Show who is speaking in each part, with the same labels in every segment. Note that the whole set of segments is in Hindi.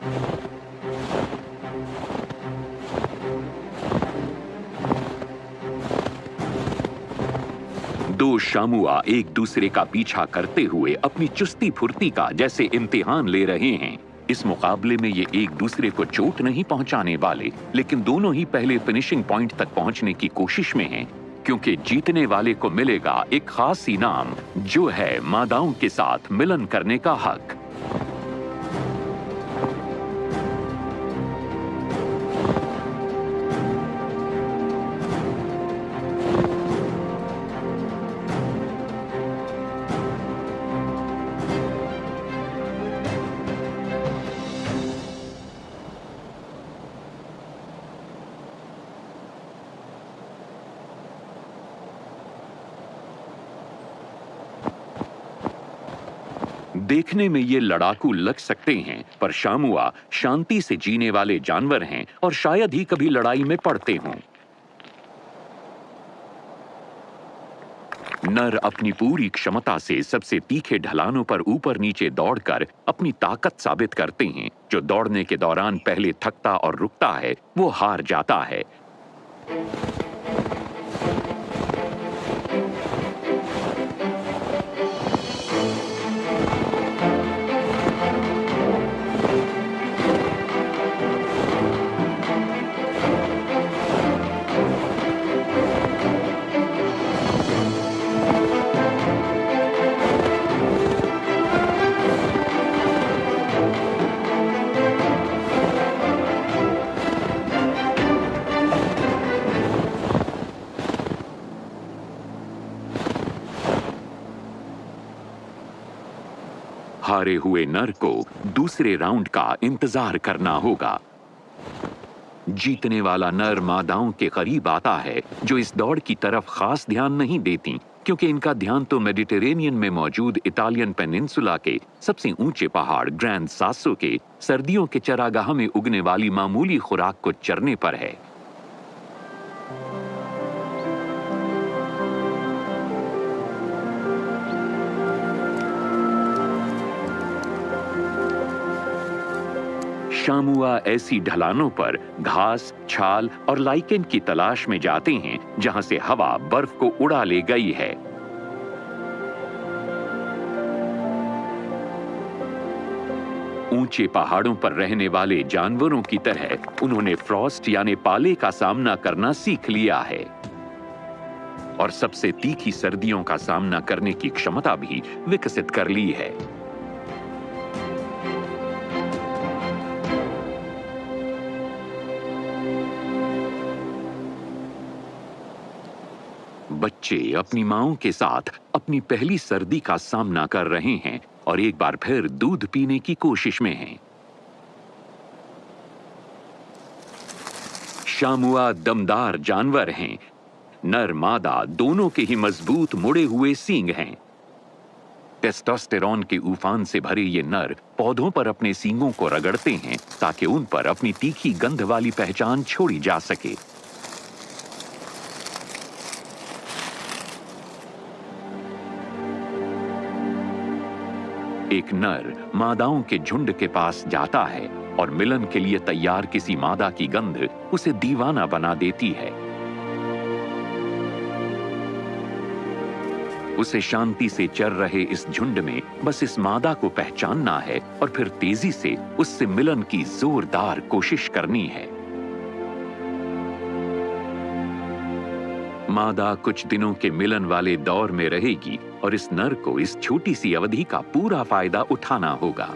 Speaker 1: दो शामुआ एक दूसरे का पीछा करते हुए अपनी चुस्ती फुर्ती का जैसे इम्तिहान ले रहे हैं। इस मुकाबले में ये एक दूसरे को चोट नहीं पहुंचाने वाले, लेकिन दोनों ही पहले फिनिशिंग पॉइंट तक पहुंचने की कोशिश में हैं, क्योंकि जीतने वाले को मिलेगा एक खास इनाम, जो है मादाओं के साथ मिलन करने का हक। देखने में ये लड़ाकू लग सकते हैं, पर शामुआ शांति से जीने वाले जानवर हैं और शायद ही कभी लड़ाई में पड़ते हों। नर अपनी पूरी क्षमता से सबसे तीखे ढलानों पर ऊपर नीचे दौड़कर अपनी ताकत साबित करते हैं। जो दौड़ने के दौरान पहले थकता और रुकता है, वो हार जाता है। हारे हुए नर को दूसरे राउंड का इंतजार करना होगा। जीतने वाला नर मादाओं के करीब आता है, जो इस दौड़ की तरफ खास ध्यान नहीं देती, क्योंकि इनका ध्यान तो मेडिटेरेनियन में मौजूद इटालियन पेनिनसुला के सबसे ऊंचे पहाड़ ग्रैंड सासो के सर्दियों के चरागाह में उगने वाली मामूली खुराक को चरने पर है। शामुआ ऐसी ढलानों पर घास, छाल और लाइकेन की तलाश में जाते हैं, जहां से हवा बर्फ को उड़ा ले गई है। ऊंचे पहाड़ों पर रहने वाले जानवरों की तरह उन्होंने फ्रॉस्ट यानी पाले का सामना करना सीख लिया है और सबसे तीखी सर्दियों का सामना करने की क्षमता भी विकसित कर ली है। बच्चे अपनी मांओं के साथ अपनी पहली सर्दी का सामना कर रहे हैं और एक बार फिर दूध पीने की कोशिश में हैं। शामुआ दमदार जानवर हैं। नर मादा दोनों के ही मजबूत मुड़े हुए सींग हैं। टेस्टोस्टेरोन के उफान से भरे ये नर पौधों पर अपने सींगों को रगड़ते हैं ताकि उन पर अपनी तीखी गंध वाली पहचान छोड़ी जा सके। एक नर मादाओं के झुंड के पास जाता है और मिलन के लिए तैयार किसी मादा की गंध उसे दीवाना बना देती है। उसे शांति से चर रहे इस झुंड में बस इस मादा को पहचानना है और फिर तेजी से उससे मिलन की जोरदार कोशिश करनी है। मादा कुछ दिनों के मिलन वाले दौर में रहेगी और इस नर को इस छोटी सी अवधि का पूरा फायदा उठाना होगा।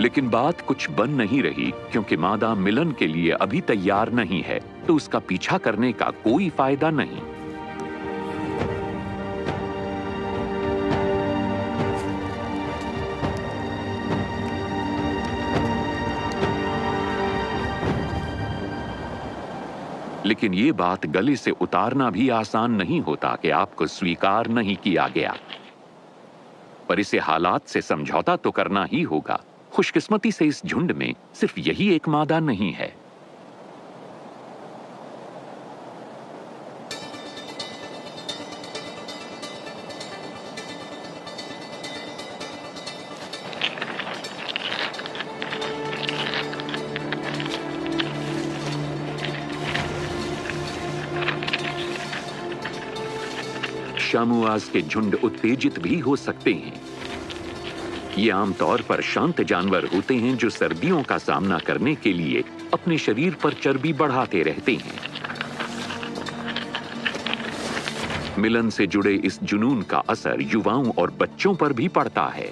Speaker 1: लेकिन बात कुछ बन नहीं रही, क्योंकि मादा मिलन के लिए अभी तैयार नहीं है, तो उसका पीछा करने का कोई फायदा नहीं। लेकिन ये बात गले से उतारना भी आसान नहीं होता कि आपको स्वीकार नहीं किया गया। पर इसे हालात से समझौता तो करना ही होगा। खुशकिस्मती से इस झुंड में सिर्फ यही एक मादा नहीं है। शामुआज के झुंड उत्तेजित भी हो सकते हैं। ये आमतौर पर शांत जानवर होते हैं जो सर्दियों का सामना करने के लिए अपने शरीर पर चर्बी बढ़ाते रहते हैं। मिलन से जुड़े इस जुनून का असर युवाओं और बच्चों पर भी पड़ता है।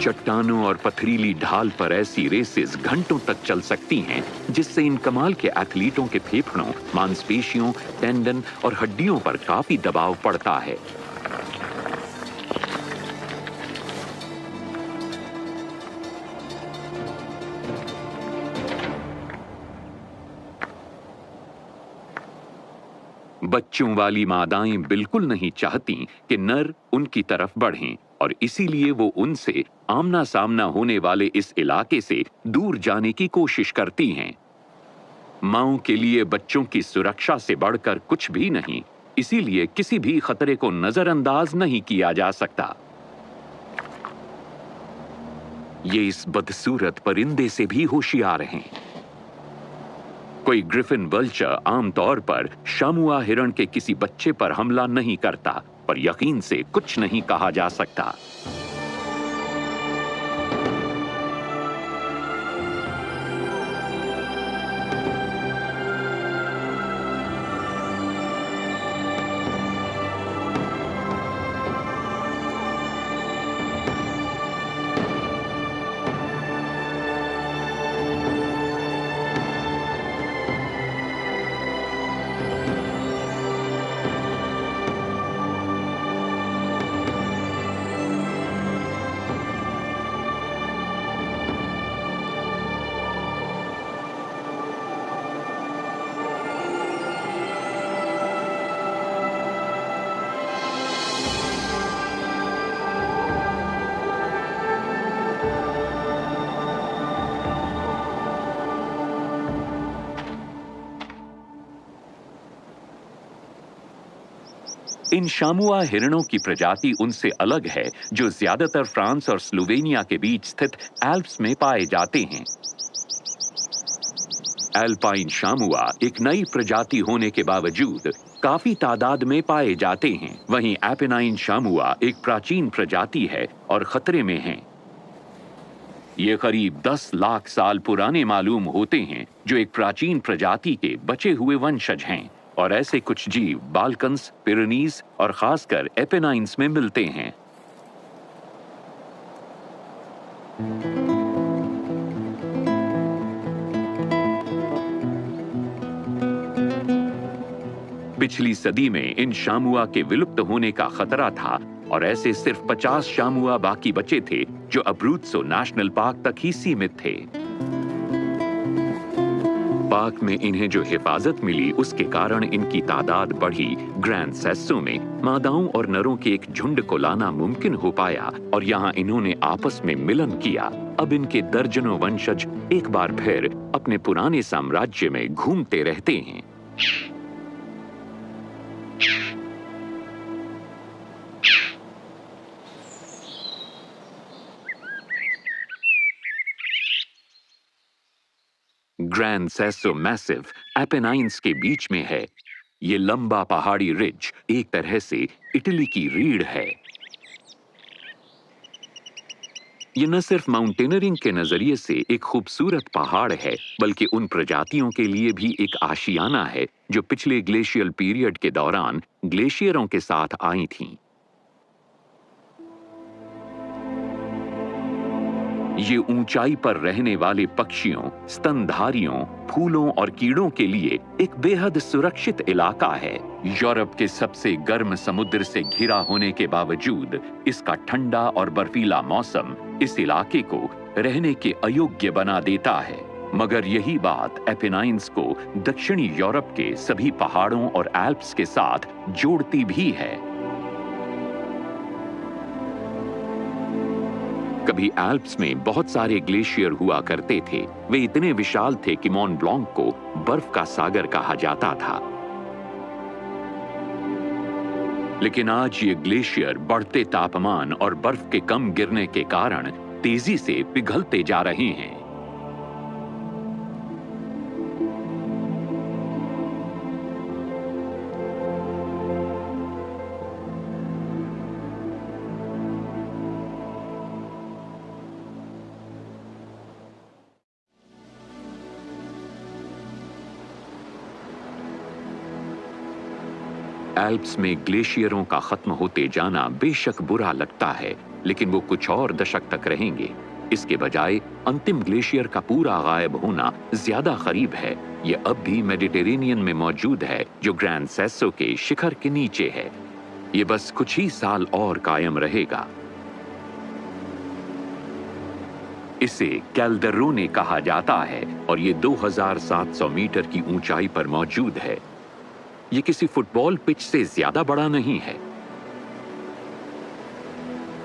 Speaker 1: चट्टानों और पथरीली ढाल पर ऐसी रेसेस घंटों तक चल सकती हैं, जिससे इन कमाल के एथलीटों के फेफड़ों, मांसपेशियों, टेंडन और हड्डियों पर काफी दबाव पड़ता है। बच्चों वाली मादाएं बिल्कुल नहीं चाहती कि नर उनकी तरफ बढ़ें और इसीलिए वो उनसे आमना सामना होने वाले इस इलाके से दूर जाने की कोशिश करती हैं। माओं के लिए बच्चों की सुरक्षा से बढ़कर कुछ भी नहीं, इसीलिए किसी भी खतरे को नजरअंदाज नहीं किया जा सकता। ये इस बदसूरत परिंदे से भी होशियार हैं। कोई ग्रिफिन वल्चर आमतौर पर शामुआ हिरण के किसी बच्चे पर हमला नहीं करता, पर यकीन से कुछ नहीं कहा जा सकता। इन शामुआ हिरणों की प्रजाति उनसे अलग है, जो ज्यादातर फ्रांस और स्लोवेनिया के बीच स्थित एल्प्स में पाए जाते हैं। एल्पाइन शामुआ एक नई प्रजाति होने के बावजूद काफी तादाद में पाए जाते हैं। वहीं एपेनाइन शामुआ एक प्राचीन प्रजाति है और खतरे में हैं। ये करीब 10 लाख साल पुराने मालूम होते हैं, जो एक प्राचीन प्रजाति के बचे हुए वंशज हैं। और ऐसे कुछ जीव बाल्कन्स, पिरेनीज और खासकर एपेनाइन्स में मिलते हैं। पिछली सदी में इन शामुआ के विलुप्त होने का खतरा था और ऐसे सिर्फ 50 शामुआ बाकी बचे थे, जो अब्रूत्सो नेशनल पार्क तक ही सीमित थे। पार्क में इन्हें जो हिफाजत मिली, उसके कारण इनकी तादाद बढ़ी। ग्रैंड सेसो में मादाओं और नरों के एक झुंड को लाना मुमकिन हो पाया और यहाँ इन्होंने आपस में मिलन किया। अब इनके दर्जनों वंशज एक बार फिर अपने पुराने साम्राज्य में घूमते रहते हैं। ग्रैंड सेसो मैसिव एपेनाइन्स के बीच में है। ये लंबा पहाड़ी रिज एक तरह से इटली की रीढ़ है। ये न सिर्फ माउंटेनरिंग के नजरिए से एक खूबसूरत पहाड़ है, बल्कि उन प्रजातियों के लिए भी एक आशियाना है जो पिछले ग्लेशियल पीरियड के दौरान ग्लेशियरों के साथ आई थीं। ये ऊंचाई पर रहने वाले पक्षियों, स्तनधारियों, फूलों और कीड़ों के लिए एक बेहद सुरक्षित इलाका है। यूरोप के सबसे गर्म समुद्र से घिरा होने के बावजूद इसका ठंडा और बर्फीला मौसम इस इलाके को रहने के अयोग्य बना देता है। मगर यही बात एपेनाइन्स को दक्षिणी यूरोप के सभी पहाड़ों और एल्प्स के साथ जोड़ती भी है। कभी एल्प्स में बहुत सारे ग्लेशियर हुआ करते थे। वे इतने विशाल थे कि मॉन्ट ब्लांक को बर्फ का सागर कहा जाता था। लेकिन आज ये ग्लेशियर बढ़ते तापमान और बर्फ के कम गिरने के कारण तेजी से पिघलते जा रहे हैं। एल्प्स में ग्लेशियरों का खत्म होते जाना बेशक बुरा लगता है, लेकिन वो कुछ और दशक तक रहेंगे। इसके बजाय अंतिम ग्लेशियर का पूरा गायब होना ज्यादा करीब है। ये अब भी मेडिटेरेनियन में मौजूद है, जो ग्रैंड सेसो के शिखर के नीचे है। ये बस कुछ ही साल और कायम रहेगा। इसे कैल्डेरोने कहा जाता है और ये 2700 मीटर की ऊंचाई पर मौजूद है। ये किसी फुटबॉल पिच से ज्यादा बड़ा नहीं है।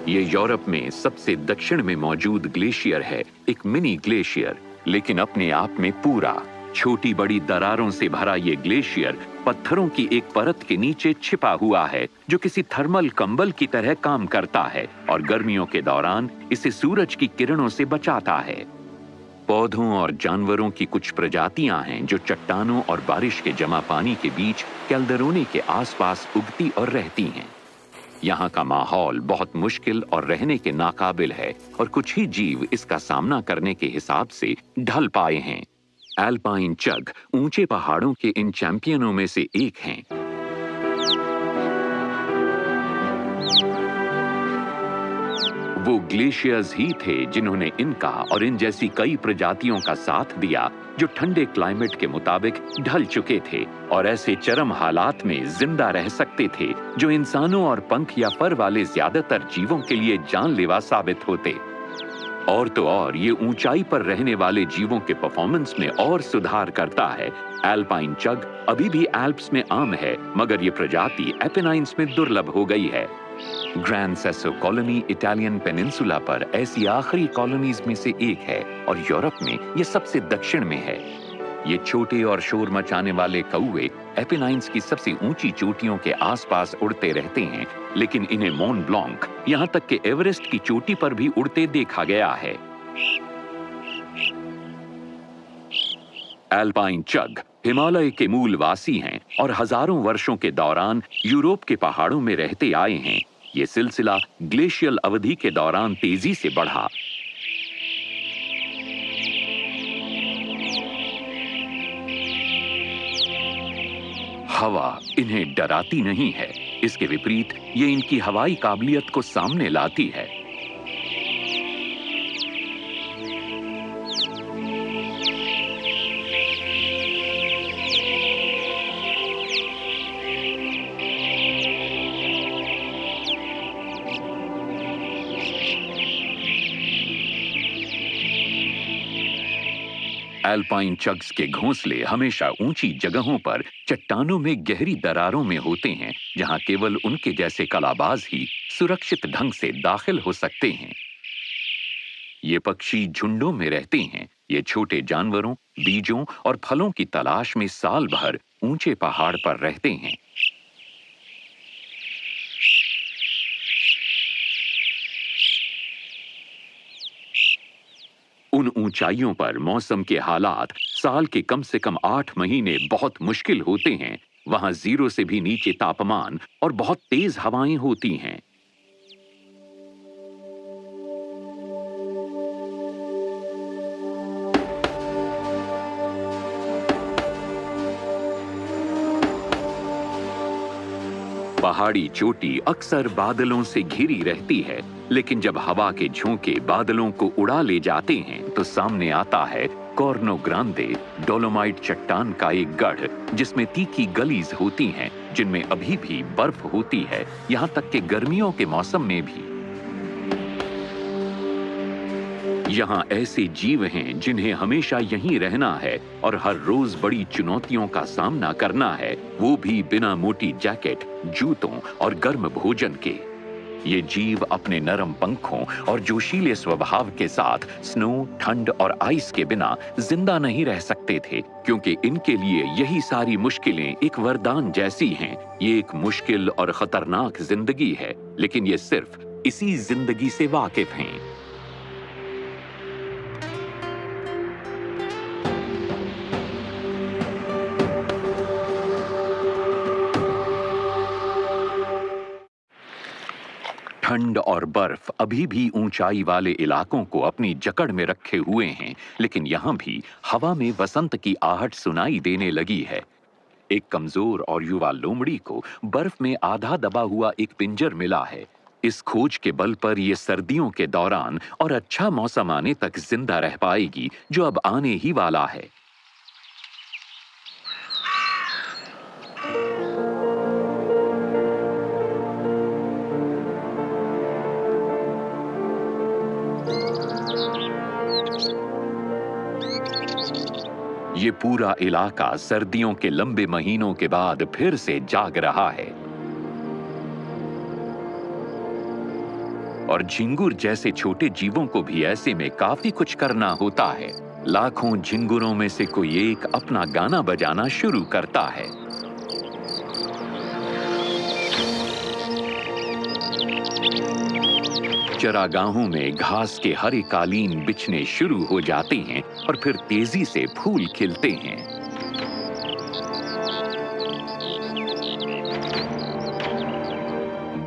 Speaker 1: ये यूरोप में सबसे दक्षिण में मौजूद ग्लेशियर है, एक मिनी ग्लेशियर, लेकिन अपने आप में पूरा। छोटी बड़ी दरारों से भरा ये ग्लेशियर पत्थरों की एक परत के नीचे छिपा हुआ है, जो किसी थर्मल कंबल की तरह काम करता है और गर्मियों के दौरान इसे सूरज की किरणों से बचाता है। पौधों और जानवरों की कुछ प्रजातियां हैं जो चट्टानों और बारिश के जमा पानी के बीच कैल्डेरोने के आसपास उगती और रहती हैं। यहाँ का माहौल बहुत मुश्किल और रहने के नाकाबिल है और कुछ ही जीव इसका सामना करने के हिसाब से ढल पाए हैं। एल्पाइन चग ऊंचे पहाड़ों के इन चैंपियनों में से एक हैं। वो ग्लेशियर्स ही थे जिन्होंने इनका और इन जैसी कई प्रजातियों का साथ दिया, जो ठंडे क्लाइमेट के मुताबिक ढल चुके थे और ऐसे चरम हालात में जिंदा रह सकते थे, जो इंसानों और पंख या फर वाले ज्यादातर जीवों के लिए जानलेवा साबित होते। और तो और ये ऊंचाई पर रहने वाले जीवों के परफॉर्मेंस में और सुधार करता है। एल्पाइन चग अभी भी एल्प्स में आम है, मगर ये प्रजाति एपेनाइन्स में दुर्लभ हो गई है। ग्रैंड सेसो कॉलोनी इटालियन पेनिनसुला पर ऐसी आखिरी कॉलोनीज में से एक है और यूरोप में ये सबसे दक्षिण में है। ये छोटे और शोर मचाने वाले कौवे एपेनाइन्स की सबसे ऊंची चोटियों के आसपास उड़ते रहते हैं, लेकिन इन्हें मॉन्ट ब्लांक यहां तक कि एवरेस्ट की चोटी पर भी उड़ते देखा गया है। एल्पाइन चग हिमालय के मूलवासी हैं और हजारों वर्षों के दौरान यूरोप के पहाड़ों में रहते आए हैं। ये सिलसिला ग्लेशियल अवधि के दौरान तेजी से बढ़ा। हवा इन्हें डराती नहीं है, इसके विपरीत ये इनकी हवाई काबिलियत को सामने लाती है। एल्पाइन चग्स के घोंसले हमेशा ऊंची जगहों पर चट्टानों में गहरी दरारों में होते हैं, जहां केवल उनके जैसे कलाबाज ही सुरक्षित ढंग से दाखिल हो सकते हैं। ये पक्षी झुंडों में रहते हैं। ये छोटे जानवरों, बीजों और फलों की तलाश में साल भर ऊंचे पहाड़ पर रहते हैं। उन ऊंचाइयों पर मौसम के हालात साल के कम से कम 8 महीने बहुत मुश्किल होते हैं। वहां 0 से भी नीचे तापमान और बहुत तेज हवाएं होती हैं। पहाड़ी चोटी अक्सर बादलों से घिरी रहती है, लेकिन जब हवा के झोंके बादलों को उड़ा ले जाते हैं तो सामने आता है कॉर्नो ग्रांदे, डोलोमाइट चट्टान का एक गढ़, जिसमें तीखी गलीज होती हैं, जिनमें अभी भी बर्फ होती है, यहां तक कि गर्मियों के मौसम में भी। यहाँ ऐसे जीव हैं जिन्हें हमेशा यहीं रहना है और हर रोज बड़ी चुनौतियों का सामना करना है, वो भी बिना मोटी जैकेट, जूतों और गर्म भोजन के। ये जीव अपने नरम पंखों और जोशीले स्वभाव के साथ स्नो, ठंड और आइस के बिना जिंदा नहीं रह सकते थे, क्योंकि इनके लिए यही सारी मुश्किलें एक वरदान जैसी हैं। ये एक मुश्किल और खतरनाक जिंदगी है, लेकिन ये सिर्फ इसी जिंदगी से वाकिफ हैं। ठंड और बर्फ अभी भी ऊंचाई वाले इलाकों को अपनी जकड़ में रखे हुए हैं, लेकिन यहां भी हवा में वसंत की आहट सुनाई देने लगी है। एक कमजोर और युवा लोमड़ी को बर्फ में आधा दबा हुआ एक पिंजर मिला है। इस खोज के बल पर यह सर्दियों के दौरान और अच्छा मौसम आने तक जिंदा रह पाएगी, जो अब आने ही वाला है। ये पूरा इलाका सर्दियों के लंबे महीनों के बाद फिर से जाग रहा है और झिंगुर जैसे छोटे जीवों को भी ऐसे में काफी कुछ करना होता है। लाखों झिंगुरों में से कोई एक अपना गाना बजाना शुरू करता है। चरागाहों में घास के हरे कालीन बिछने शुरू हो जाते हैं और फिर तेजी से फूल खिलते हैं।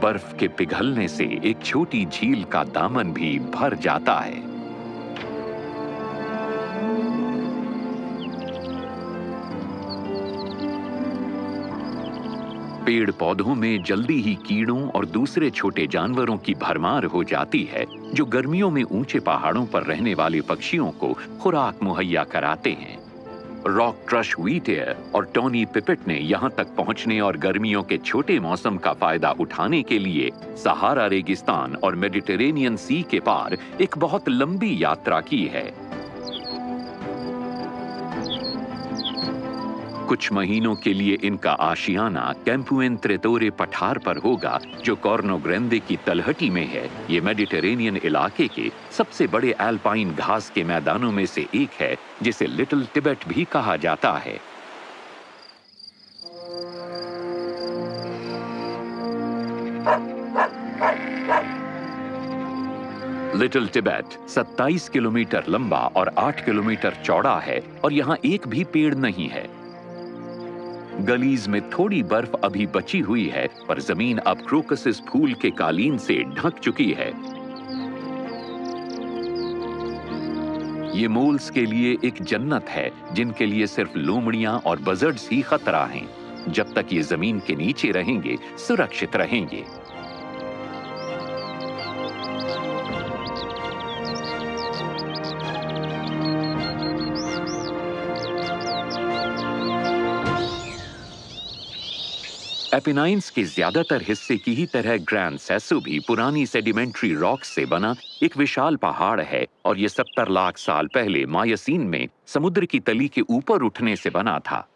Speaker 1: बर्फ के पिघलने से एक छोटी झील का दामन भी भर जाता है। पेड़ पौधों में जल्दी ही कीड़ों और दूसरे छोटे जानवरों की भरमार हो जाती है, जो गर्मियों में ऊंचे पहाड़ों पर रहने वाले पक्षियों को खुराक मुहैया कराते हैं। रॉक ट्रश व्हीटेयर और टॉनी पिपेट ने यहां तक पहुंचने और गर्मियों के छोटे मौसम का फायदा उठाने के लिए सहारा रेगिस्तान और मेडिटेरेनियन सी के पार एक बहुत लंबी यात्रा की है। कुछ महीनों के लिए इनका आशियाना कैंपुएन त्रेतोरे पठार पर होगा, जो कॉर्नो ग्रैंडे की तलहटी में है। ये मेडिटेरेनियन इलाके के सबसे बड़े एल्पाइन घास के मैदानों में से एक है, जिसे लिटिल टिबेट भी कहा जाता है। लिटिल टिबेट 27 किलोमीटर लंबा और 8 किलोमीटर चौड़ा है और यहाँ एक भी पेड़ नहीं है। गलीज में थोड़ी बर्फ अभी बची हुई है, पर जमीन अब क्रोकसिस फूल के कालीन से ढक चुकी है। ये मोल्स के लिए एक जन्नत है, जिनके लिए सिर्फ लोमड़ियां और बजर्ड्स ही खतरा हैं। जब तक ये जमीन के नीचे रहेंगे, सुरक्षित रहेंगे। एपिनाइन्स के ज्यादातर हिस्से की ही तरह ग्रैंड सेसो भी पुरानी सेडिमेंट्री रॉक्स से बना एक विशाल पहाड़ है और ये 70 लाख साल पहले मायासीन में समुद्र की तली के ऊपर उठने से बना था।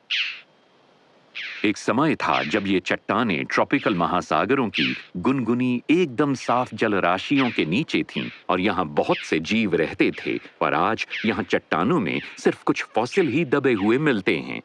Speaker 1: एक समय था जब ये चट्टानें ट्रॉपिकल महासागरों की गुनगुनी एकदम साफ जलराशियों के नीचे थीं और यहाँ बहुत से जीव रहते थे, पर आज यहाँ चट्टानों में सिर्फ कुछ फॉसिल ही दबे हुए मिलते हैं।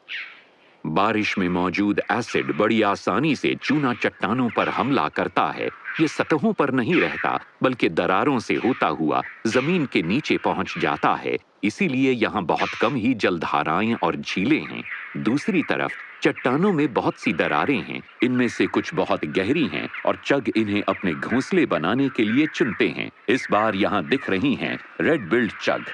Speaker 1: बारिश में मौजूद एसिड बड़ी आसानी से चूना चट्टानों पर हमला करता है। ये सतहों पर नहीं रहता, बल्कि दरारों से होता हुआ जमीन के नीचे पहुंच जाता है। इसीलिए यहाँ बहुत कम ही जलधाराएं और झीलें हैं। दूसरी तरफ चट्टानों में बहुत सी दरारें हैं। इनमें से कुछ बहुत गहरी हैं और चग इन्हें अपने घोंसले बनाने के लिए चुनते हैं। इस बार यहाँ दिख रही हैं रेड बिल्ड चग।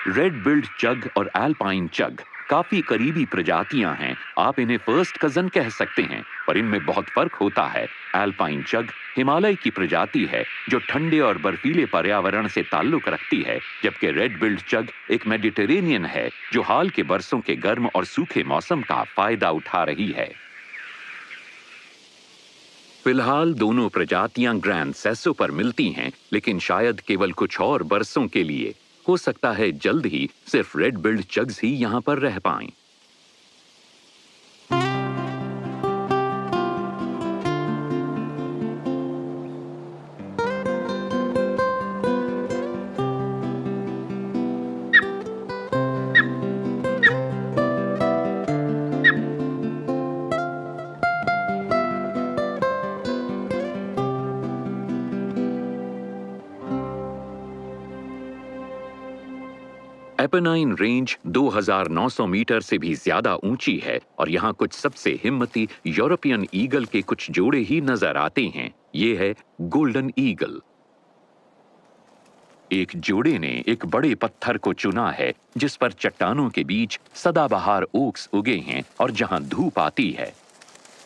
Speaker 1: रेड बिल्ड चग और एल्पाइन चग काफी करीबी प्रजातियां हैं। आप इन्हें फर्स्ट कजन कह सकते हैं, पर इनमें बहुत फर्क होता है। एल्पाइन चग हिमालय की प्रजाति है जो ठंडे और बर्फीले पर्यावरण से ताल्लुक रखती है, जबकि रेड बिल्ड चग एक मेडिटेरेनियन है जो हाल के बरसों के गर्म और सूखे मौसम का फायदा उठा रही है। फिलहाल दोनों प्रजातियां ग्रैंड सेसो पर मिलती हैं, लेकिन शायद केवल कुछ और बरसों के लिए। हो सकता है जल्द ही सिर्फ रेड बिल्ड चग्स ही यहां पर रह पाएं। एपेनाइन रेंज 2,900 मीटर से भी ज्यादा ऊंची है और यहाँ कुछ सबसे हिम्मती यूरोपियन ईगल के कुछ जोड़े ही नजर आते हैं। ये है गोल्डन ईगल। एक जोड़े ने एक बड़े पत्थर को चुना है जिस पर चट्टानों के बीच सदाबहार ओक्स उगे हैं और जहां धूप आती है।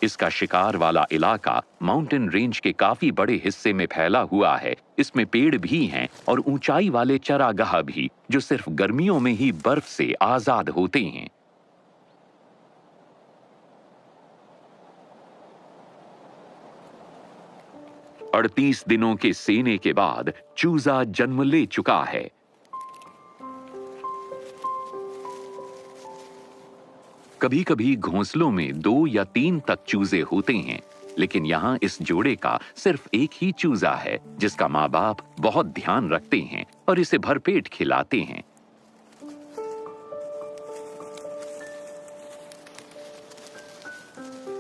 Speaker 1: इसका शिकार वाला इलाका माउंटेन रेंज के काफी बड़े हिस्से में फैला हुआ है। इसमें पेड़ भी हैं और ऊंचाई वाले चरागाह भी, जो सिर्फ गर्मियों में ही बर्फ से आजाद होते हैं। अड़तीस दिनों के सेने के बाद चूजा जन्म ले चुका है। कभी कभी घोंसलों में 2 या 3 तक चूजे होते हैं, लेकिन यहाँ इस जोड़े का सिर्फ एक ही चूजा है जिसका माँ बाप बहुत ध्यान रखते हैं और इसे भरपेट खिलाते हैं।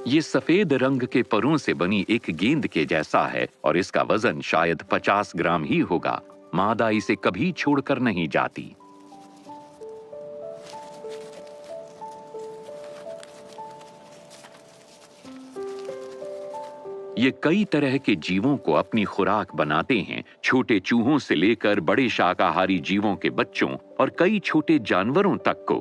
Speaker 1: ये सफेद रंग के परों से बनी एक गेंद के जैसा है और इसका वजन शायद 50 ग्राम ही होगा। मादा इसे कभी छोड़कर नहीं जाती। ये कई तरह के जीवों को अपनी खुराक बनाते हैं, छोटे चूहों से लेकर बड़े शाकाहारी जीवों के बच्चों और कई छोटे जानवरों तक को।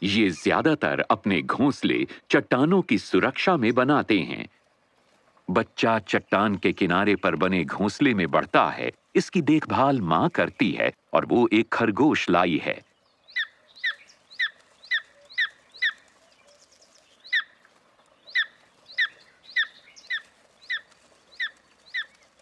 Speaker 1: ये ज्यादातर अपने घोंसले चट्टानों की सुरक्षा में बनाते हैं। बच्चा चट्टान के किनारे पर बने घोंसले में बढ़ता है। इसकी देखभाल मां करती है और वो एक खरगोश लाई है।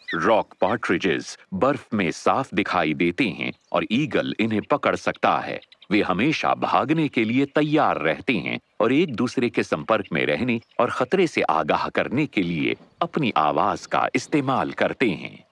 Speaker 1: रॉक पार्ट्रिजेस बर्फ में साफ दिखाई देते हैं और ईगल इन्हें पकड़ सकता है। वे हमेशा भागने के लिए तैयार रहते हैं और एक दूसरे के संपर्क में रहने और खतरे से आगाह करने के लिए अपनी आवाज का इस्तेमाल करते हैं।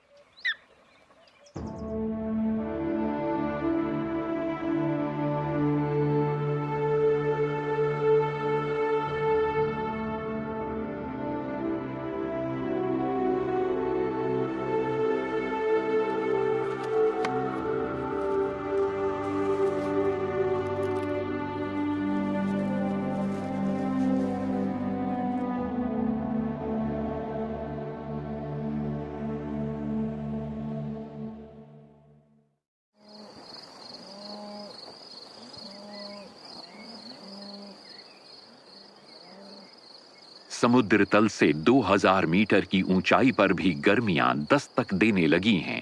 Speaker 1: समुद्र तल से 2000 मीटर की ऊंचाई पर भी गर्मियां दस्तक देने लगी हैं।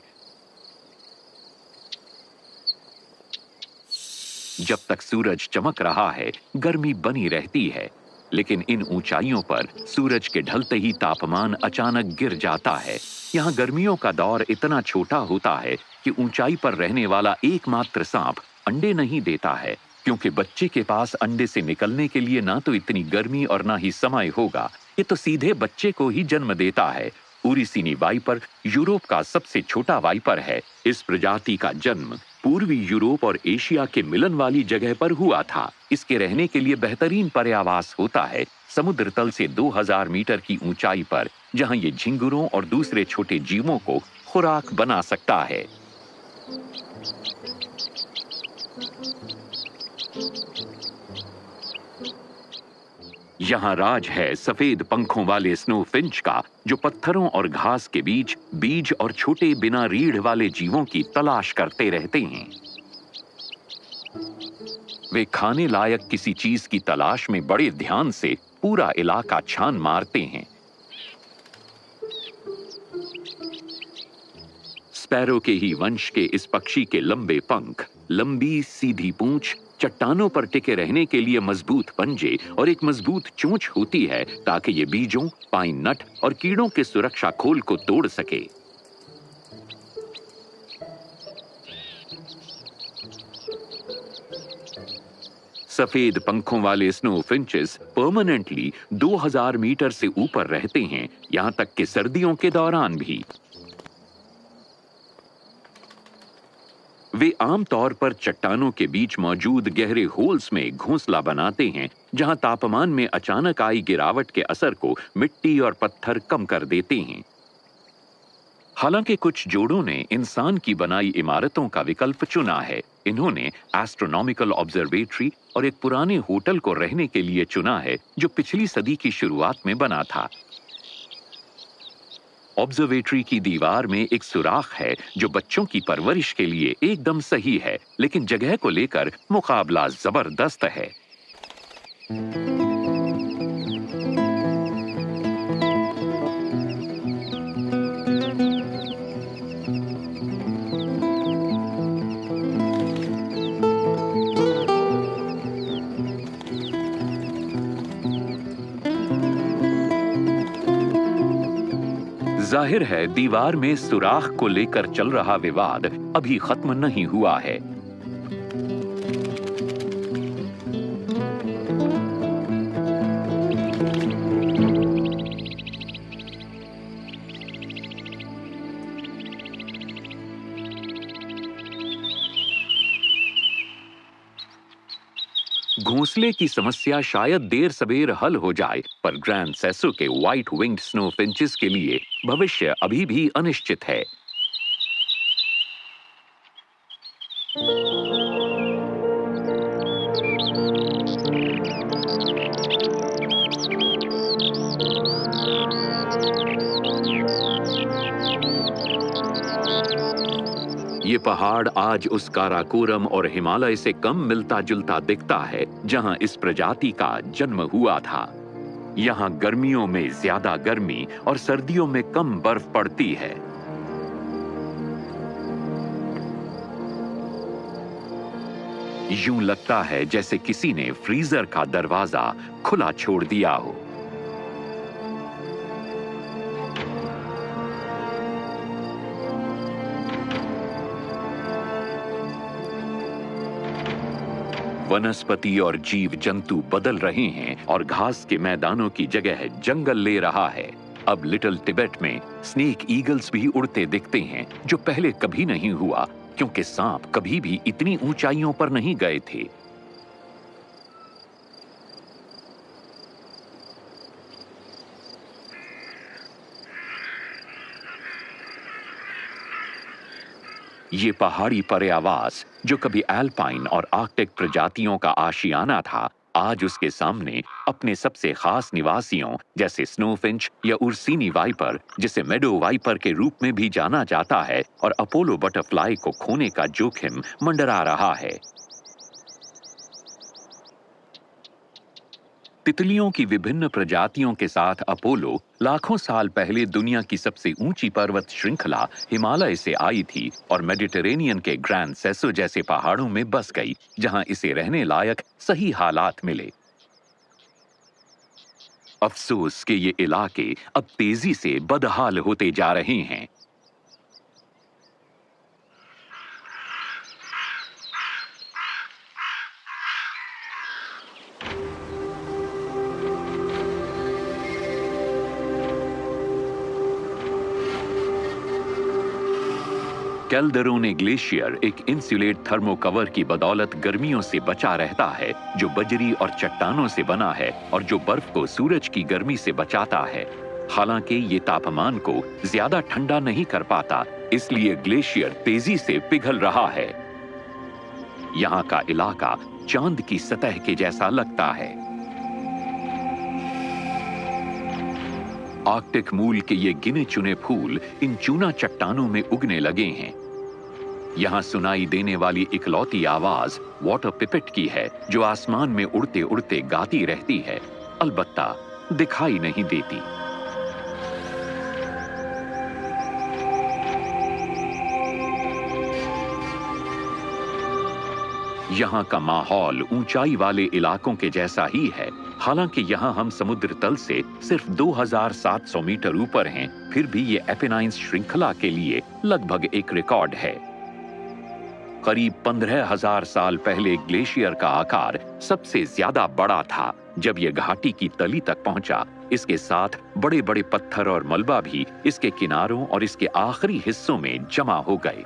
Speaker 1: जब तक सूरज चमक रहा है, गर्मी बनी रहती है, लेकिन इन ऊंचाइयों पर सूरज के ढलते ही तापमान अचानक गिर जाता है। यहाँ गर्मियों का दौर इतना छोटा होता है कि ऊंचाई पर रहने वाला एकमात्र सांप अंडे नहीं देता है, क्योंकि बच्चे के पास अंडे से निकलने के लिए ना तो इतनी गर्मी और ना ही समय होगा। ये तो सीधे बच्चे को ही जन्म देता है। उरिसिनी वाइपर यूरोप का सबसे छोटा वाइपर है। इस प्रजाति का जन्म पूर्वी यूरोप और एशिया के मिलन वाली जगह पर हुआ था। इसके रहने के लिए बेहतरीन पर्यावास होता है समुद्र तल से 2000 मीटर की ऊंचाई पर, जहां ये झिंगुरों और दूसरे छोटे जीवों को खुराक बना सकता है। यहाँ राज है सफेद पंखों वाले स्नोफिंच का, जो पत्थरों और घास के बीच बीज और छोटे बिना रीढ़ वाले जीवों की तलाश करते रहते हैं। वे खाने लायक किसी चीज की तलाश में बड़े ध्यान से पूरा इलाका छान मारते हैं। स्पैरो के ही वंश के इस पक्षी के लंबे पंख, लंबी सीधी पूंछ, चट्टानों पर टिके रहने के लिए मजबूत पंजे और एक मजबूत चोंच होती है ताकि ये बीजों, पाइन नट और कीड़ों के सुरक्षा खोल को तोड़ सके। सफेद पंखों वाले स्नो फिंचेस परमानेंटली 2000 मीटर से ऊपर रहते हैं, यहां तक कि सर्दियों के दौरान भी। वे आमतौर पर चट्टानों के बीच मौजूद गहरे होल्स में घोंसला बनाते हैं, जहां तापमान में अचानक आई गिरावट के असर को मिट्टी और पत्थर कम कर देते हैं। हालांकि कुछ जोड़ों ने इंसान की बनाई इमारतों का विकल्प चुना है। इन्होंने एस्ट्रोनॉमिकल ऑब्जर्वेटरी और एक पुराने होटल को रहने के लिए चुना है, जो पिछली सदी की शुरुआत में बना था। ऑब्जर्वेटरी की दीवार में एक सुराख है जो बच्चों की परवरिश के लिए एकदम सही है, लेकिन जगह को लेकर मुकाबला जबरदस्त है। जाहिर है दीवार में सुराख को लेकर चल रहा विवाद अभी खत्म नहीं हुआ है। घोंसले की समस्या शायद देर सबेर हल हो जाए, पर ग्रैंड सेसो के व्हाइट विंग्ड स्नो फिंचेस के लिए भविष्य अभी भी अनिश्चित है। ये पहाड़ आज उस काराकोरम और हिमालय से कम मिलता जुलता दिखता है जहां इस प्रजाति का जन्म हुआ था। यहां गर्मियों में ज्यादा गर्मी और सर्दियों में कम बर्फ पड़ती है। यूं लगता है जैसे किसी ने फ्रीजर का दरवाजा खुला छोड़ दिया हो। वनस्पति और जीव जंतु बदल रहे हैं और घास के मैदानों की जगह जंगल ले रहा है। अब लिटिल तिब्बत में स्नेक ईगल्स भी उड़ते दिखते हैं, जो पहले कभी नहीं हुआ, क्योंकि सांप कभी भी इतनी ऊंचाइयों पर नहीं गए थे। ये पहाड़ी पर्यावास जो कभी एल्पाइन और आर्कटिक प्रजातियों का आशियाना था, आज उसके सामने अपने सबसे खास निवासियों जैसे स्नोफिंच या उर्सीनी वाइपर, जिसे मेडो वाइपर के रूप में भी जाना जाता है, और अपोलो बटरफ्लाई को खोने का जोखिम मंडरा रहा है। तितलियों की विभिन्न प्रजातियों के साथ अपोलो लाखों साल पहले दुनिया की सबसे ऊंची पर्वत श्रृंखला हिमालय से आई थी और मेडिटेरेनियन के ग्रैंड सेसो जैसे पहाड़ों में बस गई, जहां इसे रहने लायक सही हालात मिले। अफसोस कि ये इलाके अब तेजी से बदहाल होते जा रहे हैं। कैल्डेरोने ग्लेशियर एक इंसुलेट थर्मोकवर की बदौलत गर्मियों से बचा रहता है, जो बजरी और चट्टानों से बना है और जो बर्फ को सूरज की गर्मी से बचाता है। हालांकि ये तापमान को ज्यादा ठंडा नहीं कर पाता, इसलिए ग्लेशियर तेजी से पिघल रहा है। यहाँ का इलाका चांद की सतह के जैसा लगता है। आर्कटिक मूल के ये गिने चुने फूल इन चूना चट्टानों में उगने लगे हैं। यहां सुनाई देने वाली इकलौती आवाज वाटर पिपेट की है, जो आसमान में उड़ते उड़ते गाती रहती है, अलबत्ता दिखाई नहीं देती। यहाँ का माहौल ऊंचाई वाले इलाकों के जैसा ही है। हालांकि यहाँ हम समुद्र तल से सिर्फ 2700 मीटर ऊपर हैं, फिर भी ये एपेनाइन श्रृंखला के लिए लगभग एक रिकॉर्ड है। करीब 15,000 साल पहले ग्लेशियर का आकार सबसे ज्यादा बड़ा था। जब यह घाटी की तली तक पहुंचा, इसके साथ बड़े बड़े पत्थर और मलबा भी इसके किनारों और इसके आखिरी हिस्सों में जमा हो गए।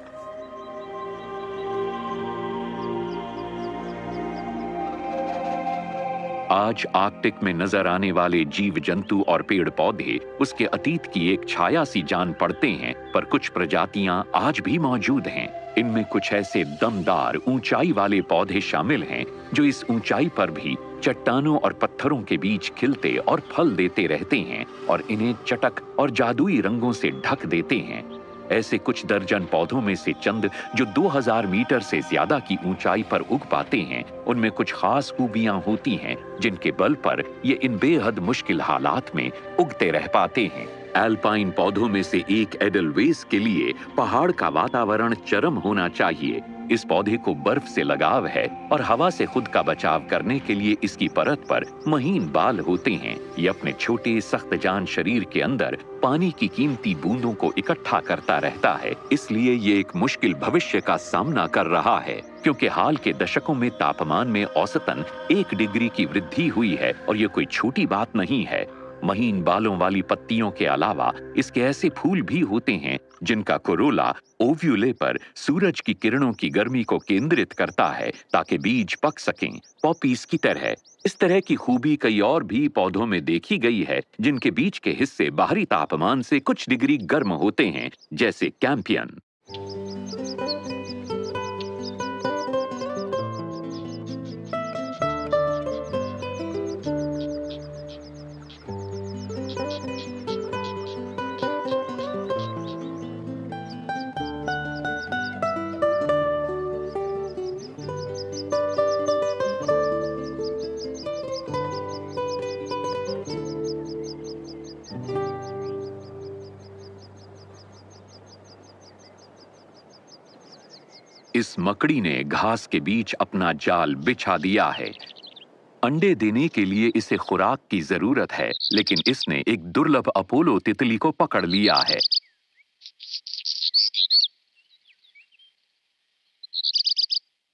Speaker 1: आज आर्कटिक में नजर आने वाले जीव जंतु और पेड़ पौधे उसके अतीत की एक छाया सी जान पड़ते हैं, पर कुछ प्रजातियां आज भी मौजूद हैं। इनमें कुछ ऐसे दमदार ऊंचाई वाले पौधे शामिल हैं जो इस ऊंचाई पर भी चट्टानों और पत्थरों के बीच खिलते और फल देते रहते हैं और इन्हें चटक और जादुई रंगों से ढक देते हैं। ऐसे कुछ दर्जन पौधों में से चंद जो 2000 मीटर से ज्यादा की ऊंचाई पर उग पाते हैं, उनमें कुछ खास खूबियां होती हैं जिनके बल पर ये इन बेहद मुश्किल हालात में उगते रह पाते हैं। एल्पाइन पौधों में से एक एडलवेस के लिए पहाड़ का वातावरण चरम होना चाहिए। इस पौधे को बर्फ से लगाव है और हवा से खुद का बचाव करने के लिए इसकी परत पर महीन बाल होते हैं। ये अपने छोटे सख्त जान शरीर के अंदर पानी की कीमती बूंदों को इकट्ठा करता रहता है। इसलिए ये एक मुश्किल भविष्य का सामना कर रहा है, क्योंकि हाल के दशकों में तापमान में औसतन 1 डिग्री की वृद्धि हुई है और ये कोई छोटी बात नहीं है। महीन बालों वाली पत्तियों के अलावा इसके ऐसे फूल भी होते हैं जिनका कोरोला ओव्यूले पर सूरज की किरणों की गर्मी को केंद्रित करता है ताकि बीज पक सकें, पॉपीज की तरह। इस तरह की खूबी कई और भी पौधों में देखी गई है जिनके बीच के हिस्से बाहरी तापमान से कुछ डिग्री गर्म होते हैं, जैसे कैंपियन। इस मकड़ी ने घास के बीच अपना जाल बिछा दिया है। अंडे देने के लिए इसे खुराक की जरूरत है, लेकिन इसने एक दुर्लभ अपोलो तितली को पकड़ लिया है।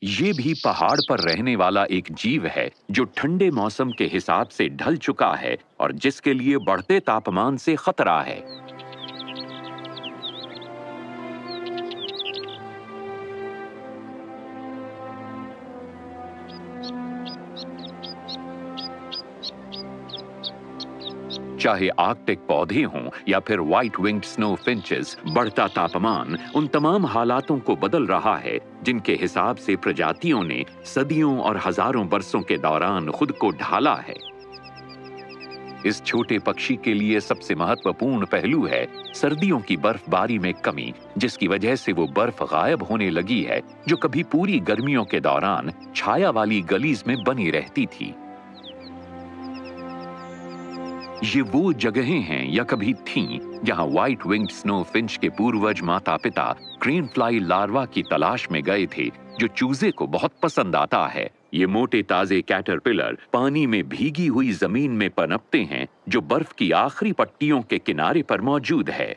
Speaker 1: ये भी पहाड़ पर रहने वाला एक जीव है जो ठंडे मौसम के हिसाब से ढल चुका है और जिसके लिए बढ़ते तापमान से खतरा है। चाहे आर्कटिक पौधे हों या फिर व्हाइट विंग्ड स्नो फिंचेस, बढ़ता तापमान उन तमाम हालातों को बदल रहा है जिनके हिसाब से प्रजातियों ने सदियों और हजारों बरसों के दौरान खुद को ढाला है। इस छोटे पक्षी के लिए सबसे महत्वपूर्ण पहलू है सर्दियों की बर्फबारी में कमी, जिसकी वजह से वो बर्फ गायब होने लगी है जो कभी पूरी गर्मियों के दौरान छाया वाली गलीज में बनी रहती थी। ये वो जगहें हैं या कभी थीं जहां व्हाइट विंग्ड स्नो फिंच के पूर्वज माता पिता क्रेन फ्लाई लार्वा की तलाश में गए थे, जो चूजे को बहुत पसंद आता है। ये मोटे ताजे कैटरपिलर पानी में भीगी हुई जमीन में पनपते हैं जो बर्फ की आखिरी पट्टियों के किनारे पर मौजूद है।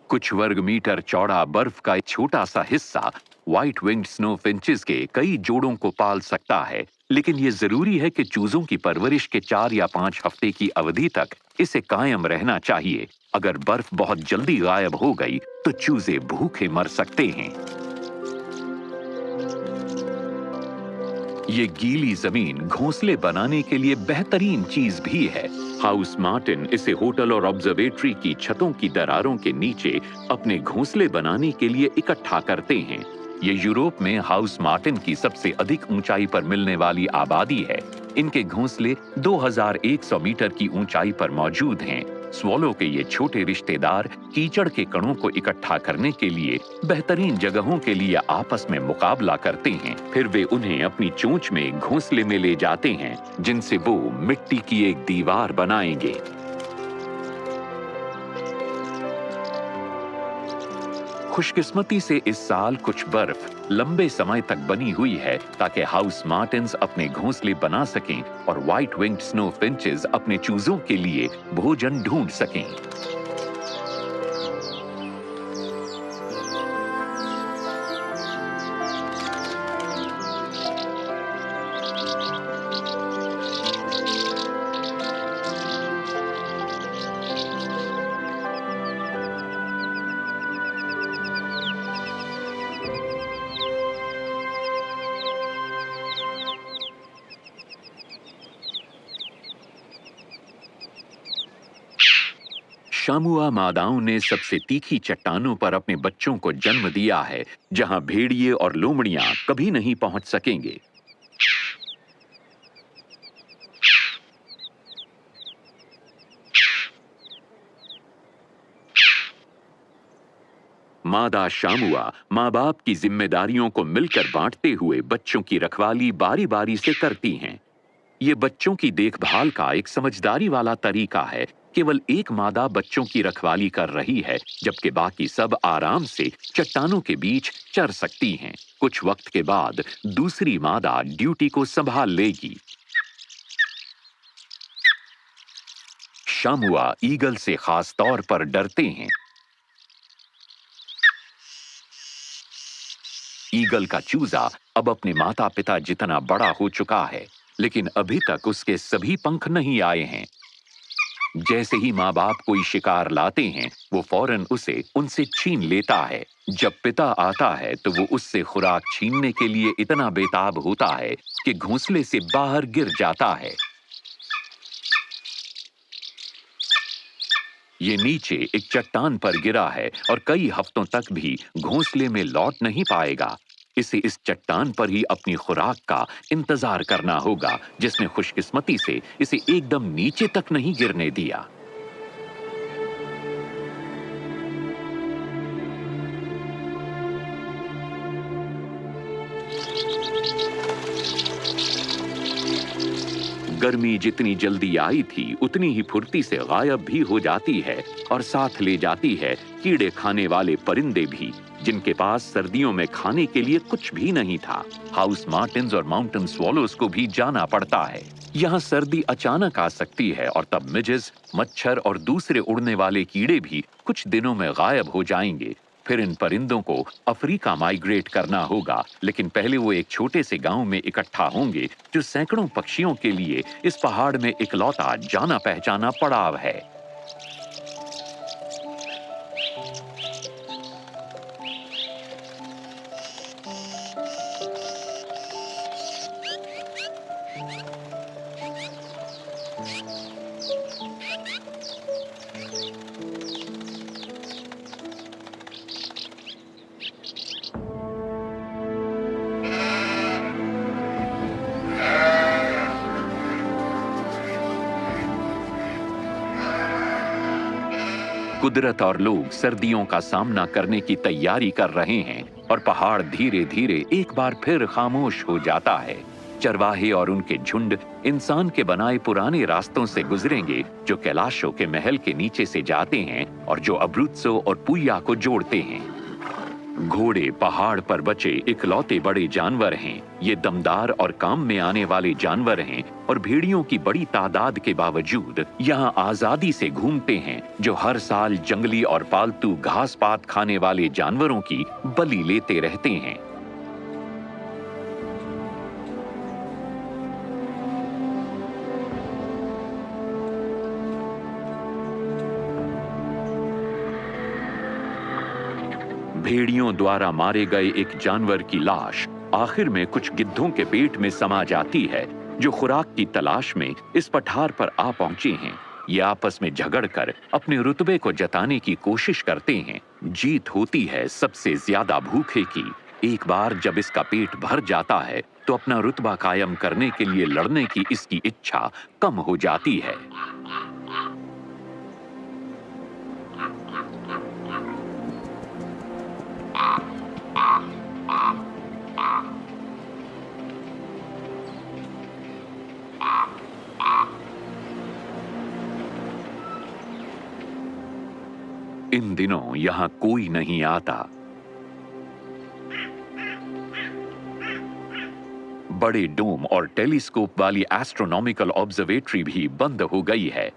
Speaker 1: कुछ वर्ग मीटर चौड़ा बर्फ का एक छोटा सा हिस्सा व्हाइट विंग्ड स्नो फिंचेस के कई जोड़ों को पाल सकता है, लेकिन ये जरूरी है कि चूजों की परवरिश के 4 या 5 हफ्ते की अवधि तक इसे कायम रहना चाहिए। अगर बर्फ बहुत जल्दी गायब हो गई तो चूजे भूखे मर सकते हैं। ये गीली जमीन घोंसले बनाने के लिए बेहतरीन चीज भी है। हाउस मार्टिन इसे होटल और ऑब्जर्वेटरी की छतों की दरारों के नीचे अपने घोंसले बनाने के लिए इकट्ठा करते हैं। ये यूरोप में हाउस मार्टिन की सबसे अधिक ऊंचाई पर मिलने वाली आबादी है। इनके घोंसले 2100 मीटर की ऊंचाई पर मौजूद हैं। स्वॉलो के ये छोटे रिश्तेदार कीचड़ के कणों को इकट्ठा करने के लिए बेहतरीन जगहों के लिए आपस में मुकाबला करते हैं। फिर वे उन्हें अपनी चोंच में घोंसले में ले जाते हैं, जिनसे वो मिट्टी की एक दीवार बनाएंगे। खुशकिस्मती से इस साल कुछ बर्फ लंबे समय तक बनी हुई है ताकि हाउस मार्टिन्स अपने घोंसले बना सकें और व्हाइट विंग्ड स्नो फिंचेस अपने चूजों के लिए भोजन ढूंढ सकें। शामुआ मादाओं ने सबसे तीखी चट्टानों पर अपने बच्चों को जन्म दिया है, जहां भेड़िए और लोमड़ियां कभी नहीं पहुंच सकेंगे। मादा शामुआ माँ बाप की जिम्मेदारियों को मिलकर बांटते हुए बच्चों की रखवाली बारी बारी से करती हैं। ये बच्चों की देखभाल का एक समझदारी वाला तरीका है। केवल एक मादा बच्चों की रखवाली कर रही है, जबकि बाकी सब आराम से चट्टानों के बीच चर सकती हैं। कुछ वक्त के बाद दूसरी मादा ड्यूटी को संभाल लेगी। शामुआ ईगल से खास तौर पर डरते हैं। ईगल का चूजा अब अपने माता पिता जितना बड़ा हो चुका है, लेकिन अभी तक उसके सभी पंख नहीं आए हैं। जैसे ही माँ बाप कोई शिकार लाते हैं, वो फौरन उसे उनसे छीन लेता है। जब पिता आता है तो वो उससे खुराक छीनने के लिए इतना बेताब होता है कि घोंसले से बाहर गिर जाता है। ये नीचे एक चट्टान पर गिरा है और कई हफ्तों तक भी घोंसले में लौट नहीं पाएगा। इसे इस चट्टान पर ही अपनी खुराक का इंतजार करना होगा, जिसने खुशकिस्मती से इसे एकदम नीचे तक नहीं गिरने दिया। गर्मी जितनी जल्दी आई थी, उतनी ही फुर्ती से गायब भी हो जाती है और साथ ले जाती है कीड़े खाने वाले परिंदे भी, जिनके पास सर्दियों में खाने के लिए कुछ भी नहीं था। हाउस मार्टिन्स और माउंटेन स्वॉलोज को भी जाना पड़ता है। यहाँ सर्दी अचानक आ सकती है और तब मिजेस, मच्छर और दूसरे उड़ने वाले कीड़े भी कुछ दिनों में गायब हो जाएंगे। फिर इन परिंदों को अफ्रीका माइग्रेट करना होगा, लेकिन पहले वो एक छोटे से गांव में इकट्ठा होंगे, जो सैकड़ों पक्षियों के लिए इस पहाड़ में इकलौता जाना पहचाना पड़ाव है। कुदरत और लोग सर्दियों का सामना करने की तैयारी कर रहे हैं और पहाड़ धीरे धीरे एक बार फिर खामोश हो जाता है। चरवाहे और उनके झुंड इंसान के बनाए पुराने रास्तों से गुजरेंगे, जो कैलाशों के महल के नीचे से जाते हैं और जो अब्रुत्सो और पुया को जोड़ते हैं। घोड़े पहाड़ पर बचे इकलौते बड़े जानवर हैं। ये दमदार और काम में आने वाले जानवर हैं और भेड़ियों की बड़ी तादाद के बावजूद यहाँ आजादी से घूमते हैं, जो हर साल जंगली और पालतू घास पात खाने वाले जानवरों की बलि लेते रहते हैं। भेड़ियों द्वारा मारे गए एक जानवर की लाश आखिर में कुछ गिद्धों के पेट में समा जाती है, जो खुराक की तलाश में इस पठार पर आ पहुंचे हैं। ये आपस में झगड़कर अपने रुतबे को जताने की कोशिश करते हैं। जीत होती है सबसे ज्यादा भूखे की। एक बार जब इसका पेट भर जाता है तो अपना रुतबा कायम करने के लिए लड़ने की इसकी इच्छा कम हो जाती है। इन दिनों यहाँ कोई नहीं आता। बड़े डोम और टेलीस्कोप वाली एस्ट्रोनॉमिकल ऑब्जर्वेटरी भी बंद हो गई है।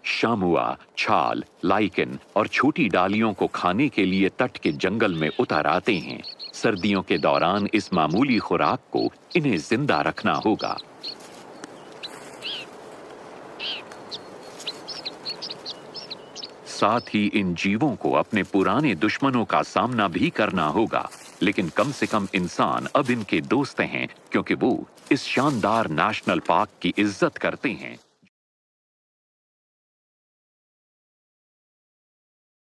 Speaker 1: शामुआ, छाल, लाइकेन और छोटी डालियों को खाने के लिए तट के जंगल में उतर आते हैं। सर्दियों के दौरान इस मामूली खुराक को इन्हें जिंदा रखना होगा। साथ ही इन जीवों को अपने पुराने दुश्मनों का सामना भी करना होगा, लेकिन कम से कम इंसान अब इनके दोस्त हैं क्योंकि वो इस शानदार नेशनल पार्क की इज्जत करते हैं।